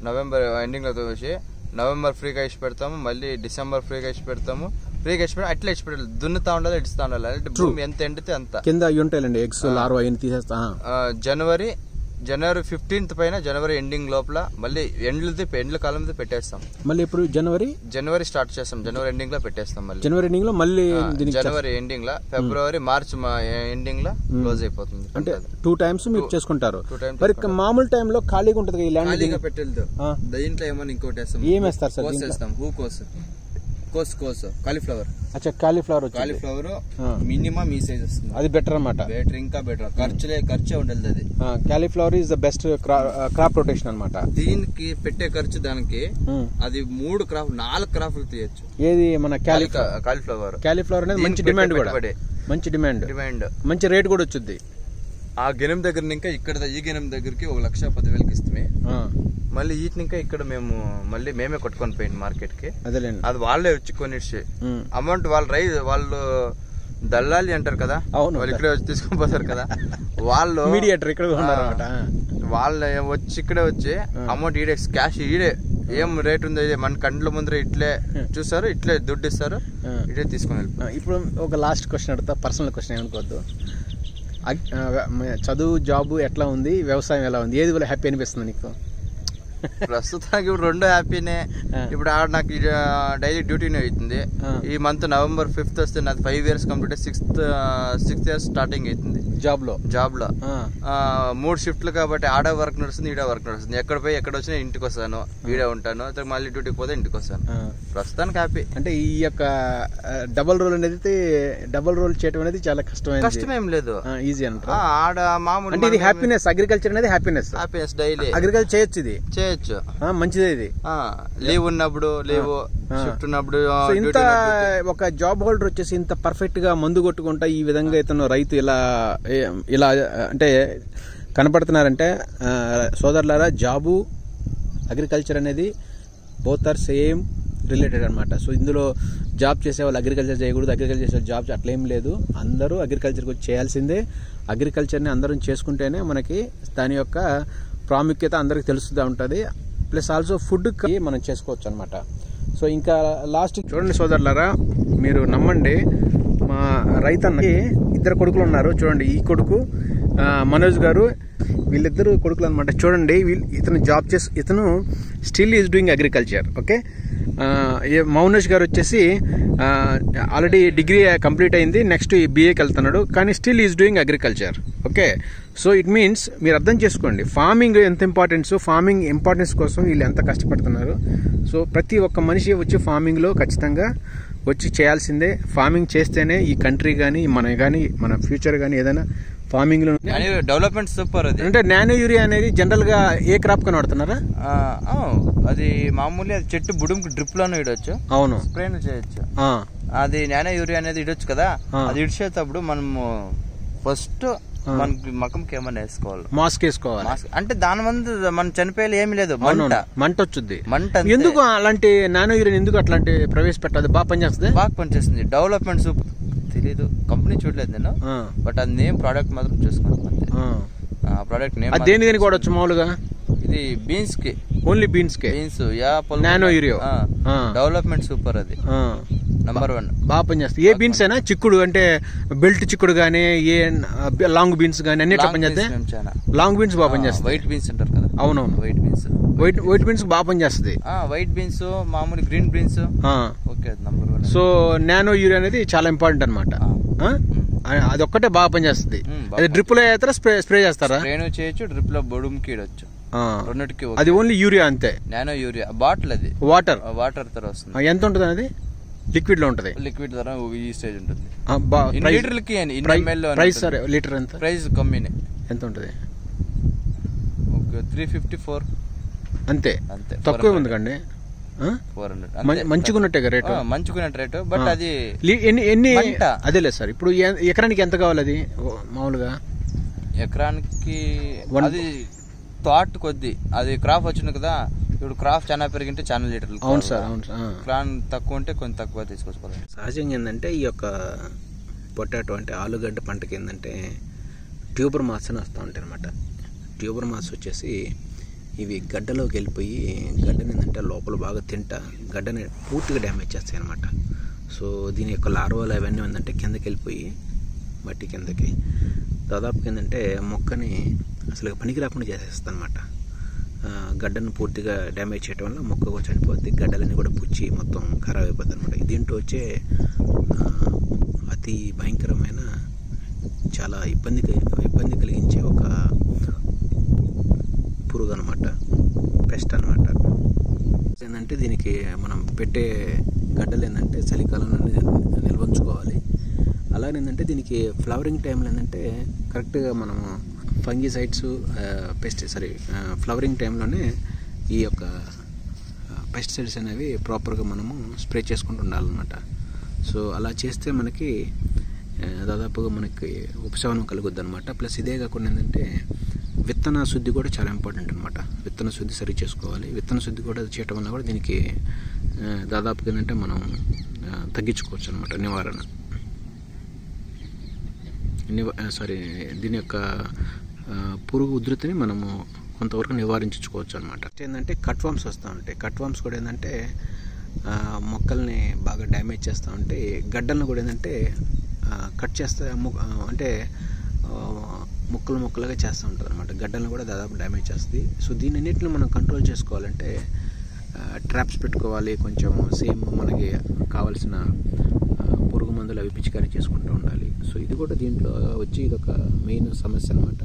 నవంబర్ ఎండింగ్ లో తోవేసి నవంబర్ ఫ్రీగా ఇచ్చి పెడతాము, మళ్ళీ డిసెంబర్ ఫ్రీగా ఇచ్చి పెడతాము. ఫ్రీగా ఇచ్చి అట్లా ఇచ్చి పెట్టాలి, దున్నుతా ఉండాలి, ఇడుస్తా ఉండాలి. అంటే భూమి ఎంత ఎండితే అంత. కింద ఉంటాయండి ఎగ్స్ లార్వా అయిన తీసేస్తా. జనవరి 15th పైన, జనవరి ఎండింగ్ లోపల మళ్ళీ ఎండ్ల కాలం పెట్టేస్తాం. మళ్ళీ ఇప్పుడు జనవరి స్టార్ట్ చేస్తాం, జనవరి ఎండింగ్ లో పెట్టేస్తాం. మళ్ళీ జనవరి ఎండింగ్ లో, మళ్ళీ జనవరి ఎండింగ్ లో, ఫిబ్రవరి, మార్చ్ ఎండింగ్ లో క్లోజ్ అయిపోతుంది. అంటే 2 times మీరు చేసుకుంటారు. మరి మామూలు టైంలో ఖాళీగా ఉంటది, ఈ ల్యాండ్ పెట్టలేదు. దీంట్లో ఏమన్నా ఇంకోటి వేస్తాం. ఏం వేస్తారు సార్? కోస్ కాలీఫ్లవర్. అచ్చా, కాలీఫ్లవర్ మినిమం ఈ సైజ్ వస్తుంది. అది బెటర్ అన్నమాట. బెటర్, ఇంకా బెటర్. ఖర్చే ఉండదు అది. Cauliflower is the best crop rotation అన్నమాట. దీనికి పెట్టే ఖర్చు దానికి అది 4 క్రాఫ్లు తీయచ్చు. ఏది మన కాలీఫ్లవర్ అనేది మంచి డిమాండ్ కూడా, మంచి డిమాండ్, మంచి రేట్ కూడా వచ్చింది. ఆ గెనం దగ్గర ఇంకా ఇక్కడ ఈ గెనం దగ్గరికి 1,10,000 ఇస్తామే. మళ్ళీ వీటిని ఇంకా ఇక్కడ మేమే కొట్టుకొని పోయింది మార్కెట్ కి. అది వాళ్ళే వచ్చి కొనిచ్చి అమౌంట్ వాళ్ళు దల్లాలి అంటారు కదా, వాళ్ళు ఇక్కడే వచ్చి తీసుకొని పోతారు కదా, వాళ్ళు మీడియేటర్ ఇక్కడ వాళ్ళు వచ్చి ఇక్కడే వచ్చి అమౌంట్ ఈడే క్యాష్ ఈడే ఏం రేట్ ఉందో ఇదే మన కండ్ల ముందర ఇట్లే చూసారు, ఇట్లే దుడ్డు ఇస్తారు, ఇట్లే తీసుకొని వెళ్ళిపోతారు. ఇప్పుడు ఒక లాస్ట్ క్వశ్చన్ అడుగుతా, పర్సనల్ క్వశ్చన్ ఏమనుకోవద్దు. చదువు, జాబ్ ఎట్లా ఉంది, వ్యవసాయం ఎలా ఉంది, ఏది వల్ల హ్యాపీ అనిపిస్తుంది నీకు? ప్రస్తుతానికి ఇప్పుడు రెండు హ్యాపీనే. ఇప్పుడు ఆడ నాకు డైలీ డ్యూటీనే అవుతుంది. ఈ మంత్ November 5th వస్తే నాకు 5 years complete, 6th year starting అవుతుంది జాబ్ లో 3 షిఫ్ట్లు కాబట్టి ఆడ వర్క్ నడుస్తుంది, ఈడ వర్క్ నడుస్తుంది. ఎక్కడ పోయి ఎక్కడ వచ్చినా ఇంటికి వస్తాను, ఈడే ఉంటాను, మళ్ళీ డ్యూటీకి పోతే ఇంటికి వస్తాను. ప్రస్తుతానికి హ్యాపీ. అంటే ఈ యొక్క డబుల్ రోల్ అనేది, డబుల్ రోల్ చేయడం అనేది చాలా కష్టమేం లేదు, ఈజీ అంటారు. ఆడ మామూలు అంటే ఇది హ్యాపీనెస్, అగ్రికల్చర్ అనేది హ్యాపీనెస్. డైలీ అగ్రికల్చర్ చేయొచ్చు, ఇది చేయొచ్చు, మంచిదే. ఇది లీవ్ ఉన్నప్పుడు, లీవ్ షిఫ్ట్ ఉన్నప్పుడు. ఇంత ఒక జాబ్ హోల్డర్ వచ్చేసి ఇంత పర్ఫెక్ట్ గా మందు కొట్టుకుంటా ఈ విధంగా ఇతను రైతు ఇలా అంటే కనపడుతున్నారంటే సోదరులారా, జాబు అగ్రికల్చర్ అనేది బోత్ ఆర్ సేమ్ రిలేటెడ్ అనమాట. సో ఇందులో జాబ్ చేసే వాళ్ళు అగ్రికల్చర్ చేయకూడదు, అగ్రికల్చర్ చేసే జాబ్ అట్లేం లేదు. అందరూ అగ్రికల్చర్కి వచ్చి చేయాల్సిందే. అగ్రికల్చర్ని అందరం చేసుకుంటేనే మనకి దాని యొక్క ప్రాముఖ్యత అందరికి తెలుస్తూ ఉంటుంది. ప్లస్ ఆల్సో ఫుడ్కి మనం చేసుకోవచ్చు అనమాట. సో ఇంకా లాస్ట్ చూడండి సోదరులారా, మీరు నమ్మండి, మా రైతన్నకి 2 కొడుకులు ఉన్నారు. చూడండి, ఈ కొడుకు మనోజ్ గారు, వీళ్ళిద్దరు కొడుకులు అనమాట. చూడండి, ఇతను still is doing agriculture. Okay, Mounesh గారు వచ్చేసి ఆల్రెడీ డిగ్రీ కంప్లీట్ అయింది, నెక్స్ట్ BAకి వెళ్తున్నాడు, కానీ still is doing agriculture. Okay, so it means మీరు అర్థం చేసుకోండి ఫార్మింగ్ ఎంత ఇంపార్టెన్స్, ఫార్మింగ్ ఇంపార్టెన్స్ కోసం వీళ్ళు ఎంత కష్టపడుతున్నారు. సో ప్రతి ఒక్క మనిషి వచ్చి ఫార్మింగ్లో ఖచ్చితంగా వచ్చి చేయాల్సిందే. ఫార్మింగ్ చేస్తేనే ఈ కంట్రీ కానీ మన ఫ్యూచర్ కానీ ఏదైనా ఫార్మింగ్ లో డెవలప్మెంట్ సూపర్. అది అంటే నానో యూరియా అనేది జనరల్ గా ఏ క్రాప్ కి వాడుతున్నారా? అది మామూలు అది చెట్టు బుడుంకి డ్రిప్ లోనే ఇడొచ్చు. అవును, స్ప్రే చేయొచ్చు. అది నానో యూరియా అనేది ఇడొచ్చు కదా. అది ఇడిచేటప్పుడు మనము ఫస్ట్ మనకి మకంకి ఏమన్నా వేసుకోవాలి, మాస్క్ వేసుకోవాలి. అంటే దాని మంది మనం చనిపోయేది ఏమి లేదు, మంట వచ్చుద్ది. మంట ఎందుకు అలాంటి నానో యూరియా ఎందుకు అట్లాంటి ప్రవేశపెట్టాలి? బాగా పనిచేస్తుంది, బాగా పనిచేస్తుంది. Development super. తెలీదు, కంపెనీ చూడలేదు నేను, బట్ అది నేమ్ ప్రోడక్ట్ మాత్రం చూసుకున్నాను. ప్రోడక్ట్ నేమ్ దేనికి వాడచ్చు మామూలుగా? ఇది బీన్స్ కి, ఓన్లీ బీన్స్ కి beans nano urea. Development super, అది నంబర్ 1. బాగా పనిచేస్తుంది. ఏ బీన్స్ అయినా, చిక్కుడు అంటే బెల్ట్ చిక్కుడు గానీ, ఏ లాంగ్ బీన్స్ గానీ అన్ని పనిచేస్తాయి. లాంగ్ బీన్స్ బాగా పనిచేస్తాయి. వైట్ బీన్స్ అంటారు కదా. అవునవును, వైట్ బీన్స్ బాగా పనిచేస్తుంది. వైట్ బీన్స్, మామూలు green beans. Okay, number 1. So nano urea అనేది చాలా ఇంపార్టెంట్ అనమాట. అది ఒక్కటే బాగా పనిచేస్తుంది. అది డ్రిప్ లో అయితే స్ప్రే చేస్తారా? స్ప్రే చేయొచ్చు, డ్రిప్ లో బొడుముకి ఇడొచ్చు, రెండిటికి. అది ఓన్లీ యూరియా అంతే, నానో యూరియా బాటిల్. అది వాటర్ తో వస్తుంది. ఎంత ఉంటుంది అది? లిక్విడ్ లో ఉంటుంది. లిక్విడ్ ధర ఈ స్టేజ్ ఉంటుంది. లీటర్లకి ప్రైస్ లీటర్ ఎంత? ప్రైస్ కమ్మీనే. ఎంత ఉంటుంది? 354 అంతే, తక్కువే ఉంది కండి. 400 మంచుకున్నట్టే రేటు, మంచుకున్నట్టు రేటు. బట్ అది ఎన్ని అదేలేదు సార్. ఇప్పుడు ఎకరానికి ఎంత కావాలి అది మామూలుగా? ఎకరానికి అది థాట్ కొద్ది, అది క్రాప్ వచ్చింది కదా. ఇప్పుడు క్రాప్ చాలా పెరిగింటే చాలా లీటర్లు. అవును సార్, అవును సార్. క్రాప్ తక్కువ ఉంటే కొంచెం తక్కువ తీసుకోవాలి. సహజంగా ఏంటంటే ఈ యొక్క పొటాటో అంటే ఆలుగడ్డ పంటకి ఏంటంటే ట్యూబర్ మాస్ అని వస్తూ ఉంటాయి అనమాట. ట్యూబర్ మాస్ వచ్చేసి ఇవి గడ్డలోకి వెళ్ళిపోయి గడ్డని ఏంటంటే లోపల బాగా గడ్డని పూర్తిగా డ్యామేజ్ చేస్తాయి అనమాట. సో దీని యొక్క లార్వాలు అవన్నీ ఏంటంటే కిందకి వెళ్ళిపోయి మట్టి కిందకి దాదాపుగా ఏంటంటే మొక్కని అసలు పనికి రాకుండా చేసేస్తుంది అనమాట. గడ్డను పూర్తిగా డ్యామేజ్ చేయడం వల్ల మొక్క కూడా చనిపోద్ది, గడ్డలన్నీ కూడా పుచ్చి మొత్తం ఖరాబ్ అయిపోద్ది అనమాట. దీంట్లో వచ్చే అతి భయంకరమైన చాలా ఇబ్బంది కలిగించే ఒక పురుగు అనమాట, పెస్ట్ అనమాట. ఏంటంటే దీనికి మనం పెట్టే గడ్డలు ఏంటంటే చలికాలంలో నిల్వ ఉంచుకోవాలి. అలాగే ఏంటంటే దీనికి ఫ్లవరింగ్ టైంలో ఏంటంటే కరెక్ట్గా మనము ఫంగిసైడ్స్ ఫ్లవరింగ్ టైంలోనే ఈ యొక్క పెస్టిసైడ్స్ అనేవి ప్రాపర్గా మనము స్ప్రే చేసుకుంటూ ఉండాలన్నమాట. సో అలా చేస్తే మనకి దాదాపుగా మనకి ఉపశమనం కలుగుద్ది అనమాట. ప్లస్ ఇదే కాకుండా ఏంటంటే విత్తన శుద్ధి కూడా చాలా ఇంపార్టెంట్ అనమాట. విత్తన శుద్ధి సరి చేసుకోవాలి. విత్తన శుద్ధి కూడా చేయటం వల్ల కూడా దీనికి దాదాపుగా ఏంటంటే మనం తగ్గించుకోవచ్చు అనమాట. దీని యొక్క పురుగు ఉధృతిని మనము కొంతవరకు నివారించుకోవచ్చు అనమాట. ఏంటంటే కట్ వామ్స్ వస్తూ ఉంటాయి. కట్ వామ్స్ కూడా ఏంటంటే మొక్కల్ని బాగా డ్యామేజ్ చేస్తూ ఉంటాయి. గడ్డలను కూడా ఏంటంటే కట్ చేస్తే అంటే ముక్కలు ముక్కలుగా చేస్తూ ఉంటుంది అనమాట. గడ్డలను కూడా దాదాపు డ్యామేజ్ చేస్తుంది. సో దీనన్నిటిని మనం కంట్రోల్ చేసుకోవాలంటే ట్రాప్స్ పెట్టుకోవాలి. కొంచెం సేమ్ మనకి కావాల్సిన పురుగు మందులు అవి పిచికారీ చేసుకుంటూ ఉండాలి. సో ఇది కూడా దీంట్లో వచ్చి ఇదొక మెయిన్ సమస్య అనమాట.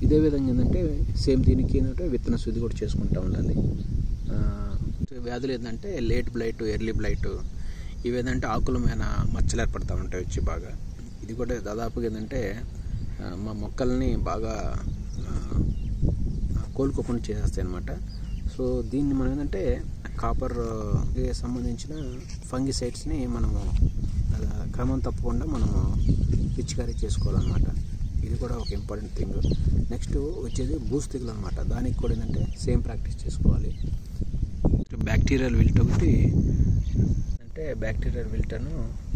ఇదే విధంగా ఏంటంటే సేమ్ దీనికి ఏంటంటే విత్తన శుద్ధి కూడా చేసుకుంటూ ఉండాలి. వ్యాధులు ఏంటంటే లేట్ బ్లైట్, ఎర్లీ బ్లైట్, ఇవి ఏంటంటే ఆకుల మీద మచ్చలు ఏర్పడుతూ ఉంటాయి వచ్చి బాగా. ఇది కూడా దాదాపుగా ఏంటంటే మా మొక్కల్ని బాగా కోలుకోకుండా చేసేస్తాయి అనమాట. సో దీన్ని మనం ఏంటంటే కాపర్కి సంబంధించిన ఫంగిసైడ్స్ని మనము క్రమం తప్పకుండా మనము పిచికారీ చేసుకోవాలన్నమాట. ఇది కూడా ఒక ఇంపార్టెంట్ థింగ్. నెక్స్ట్ వచ్చేది బూజు తెగులు అనమాట. దానికి కూడా ఏంటంటే సేమ్ ప్రాక్టీస్ చేసుకోవాలి. బ్యాక్టీరియల్ విల్ట్ ఒకటి అంటే బ్యాక్టీరియల్ విల్టను,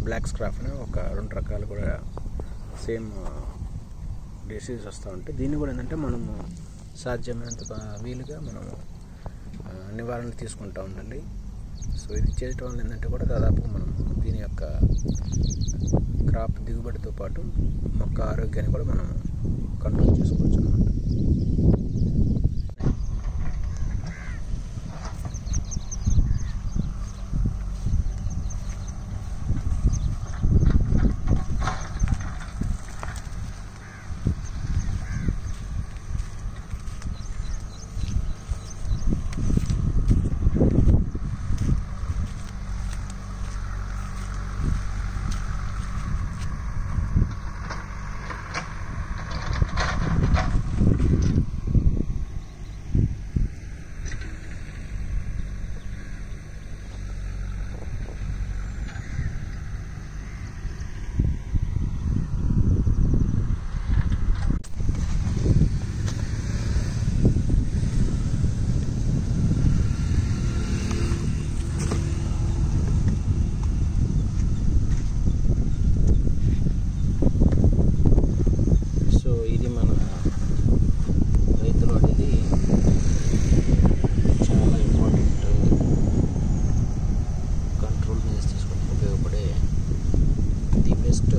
బ్లాక్ స్క్రాఫ్ అని ఒక 2 రకాలు కూడా సేమ్ డిసీజ్ వస్తూ ఉంటాయి. దీన్ని కూడా ఏంటంటే మనము సాధ్యమైనంత వీలుగా మనము నివారణ తీసుకుంటూ ఉండాలి. సో ఇది చేయటం వల్ల ఏంటంటే కూడా దాదాపు మనం దీని యొక్క క్రాప్ దిగుబడితో పాటు మొక్క ఆరోగ్యాన్ని కూడా మనం కంట్రోల్ చేసుకోవచ్చు అన్నమాట. ఇది మన రైతులు అనేది చాలా ఇంపార్టెంట్ కంట్రోల్ మెజర్స్ తీసుకుంటే ఉపయోగపడే ది బెస్ట్